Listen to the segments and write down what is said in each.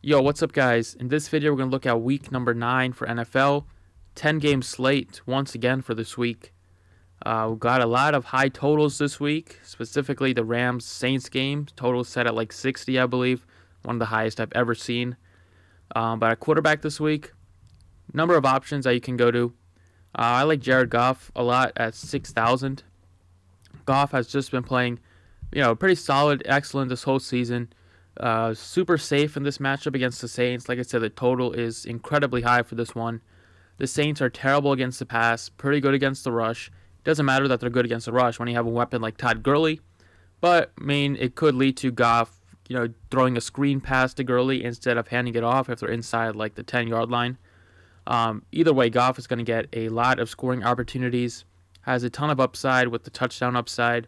Yo, what's up, guys? In this video, we're going to look at week number 9 for NFL. 10-game slate once again for this week. We've got a lot of high totals this week, specifically the Rams-Saints game. Total set at like 60, I believe. One of the highest I've ever seen. But at quarterback this week, number of options that you can go to. I like Jared Goff a lot at 6,000. Goff has just been playing, pretty solid, excellent this whole season. Super safe in this matchup against the Saints. Like I said, the total is incredibly high for this one. The Saints are terrible against the pass, pretty good against the rush. Doesn't matter that they're good against the rush when you have a weapon like Todd Gurley. But, it could lead to Goff, throwing a screen pass to Gurley instead of handing it off if they're inside like the 10-yard line. Either way, Goff is going to get a lot of scoring opportunities. Has a ton of upside with the touchdown upside.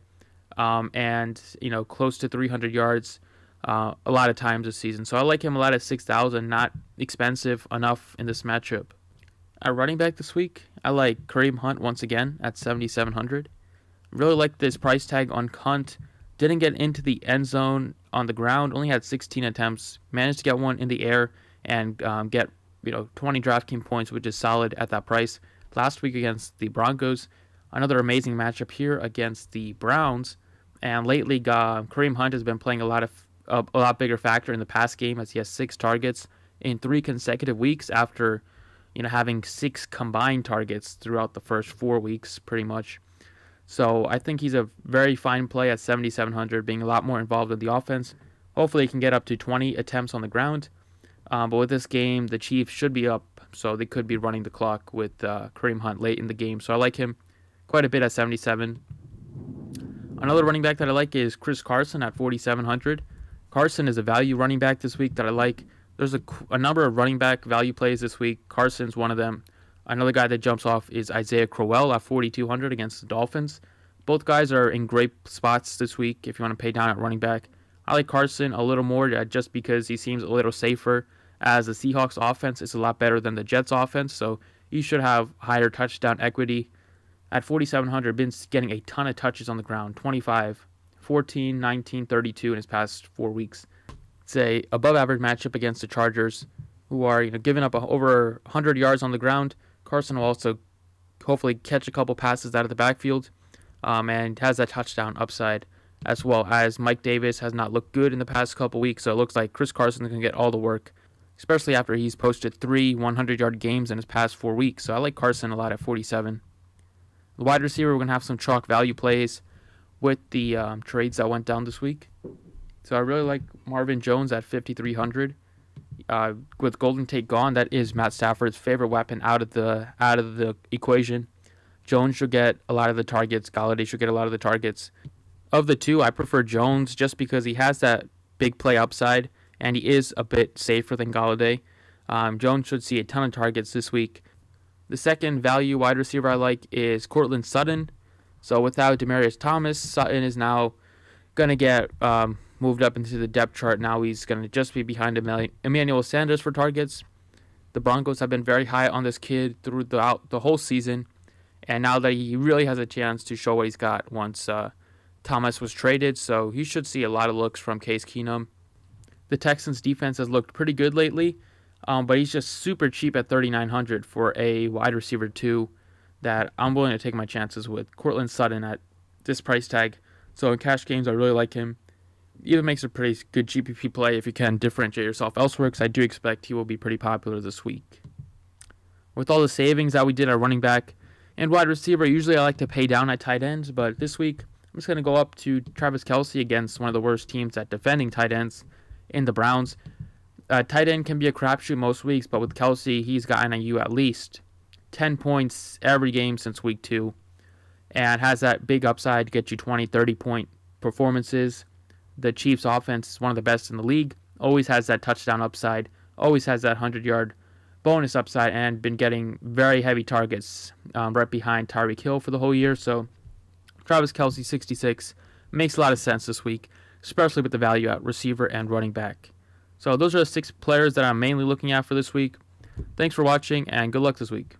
And, close to 300 yards. A lot of times this season. So I like him a lot at 6,000, not expensive enough in this matchup. At running back this week, I like Kareem Hunt once again at 7,700. Really like this price tag on Hunt. Didn't get into the end zone on the ground, only had 16 attempts. Managed to get one in the air and get 20 Draftkings points, which is solid at that price. Last week against the Broncos, another amazing matchup here against the Browns. And lately, Kareem Hunt has been playing a lot bigger factor in the pass game as he has 6 targets in 3 consecutive weeks after having 6 combined targets throughout the first 4 weeks pretty much. So I think he's a very fine play at 7,700, being a lot more involved in the offense. Hopefully he can get up to 20 attempts on the ground. But with this game, the Chiefs should be up, so they could be running the clock with Kareem Hunt late in the game. So I like him quite a bit at 77. Another running back that I like is Chris Carson at 4,700. Carson is a value running back this week that I like. There's a number of running back value plays this week. Carson's one of them. Another guy that jumps off is Isaiah Crowell at 4,200 against the Dolphins. Both guys are in great spots this week if you want to pay down at running back. I like Carson a little more just because he seems a little safer, as the Seahawks offense is a lot better than the Jets offense, so he should have higher touchdown equity. At 4,700, been getting a ton of touches on the ground, 25, 14, 19, 32 in his past 4 weeks. It's a above average matchup against the Chargers, who are giving up over 100 yards on the ground. Carson will also hopefully catch a couple passes out of the backfield, and has that touchdown upside, as well as Mike Davis has not looked good in the past couple weeks, so it looks like Chris Carson can get all the work, especially after he's posted 3 100-yard games in his past 4 weeks. So I like Carson a lot at 47. The wide receiver, we're going to have some chalk value plays with the trades that went down this week. So I really like Marvin Jones at 5,300. With Golden Tate gone, that is Matt Stafford's favorite weapon out of the equation. Jones should get a lot of the targets. Golladay should get a lot of the targets. Of the two, I prefer Jones just because he has that big play upside, and he is a bit safer than Golladay. Jones should see a ton of targets this week. The second value wide receiver I like is Courtland Sutton. So without Demaryius Thomas, Sutton is now going to get moved up into the depth chart. Now he's going to just be behind Emmanuel Sanders for targets. The Broncos have been very high on this kid throughout the whole season. And now that he really has a chance to show what he's got once Thomas was traded. So he should see a lot of looks from Case Keenum. The Texans defense has looked pretty good lately. But he's just super cheap at 3,900 for a wide receiver 2 that I'm willing to take my chances with. Courtland Sutton at this price tag. So in cash games, I really like him. Even makes a pretty good GPP play if you can differentiate yourself elsewhere, because I do expect he will be pretty popular this week. With all the savings that we did at running back and wide receiver, usually I like to pay down at tight ends, but this week I'm just going to go up to Travis Kelce against one of the worst teams at defending tight ends in the Browns. Tight end can be a crapshoot most weeks, but with Kelce, he's gotten you at least 10 points every game since week 2, and has that big upside to get you 20, 30-point performances. The Chiefs' offense is one of the best in the league, always has that touchdown upside, always has that 100-yard bonus upside, and been getting very heavy targets right behind Tyreek Hill for the whole year. So Travis Kelce, 66, makes a lot of sense this week, especially with the value at receiver and running back. So those are the 6 players that I'm mainly looking at for this week. Thanks for watching, and good luck this week.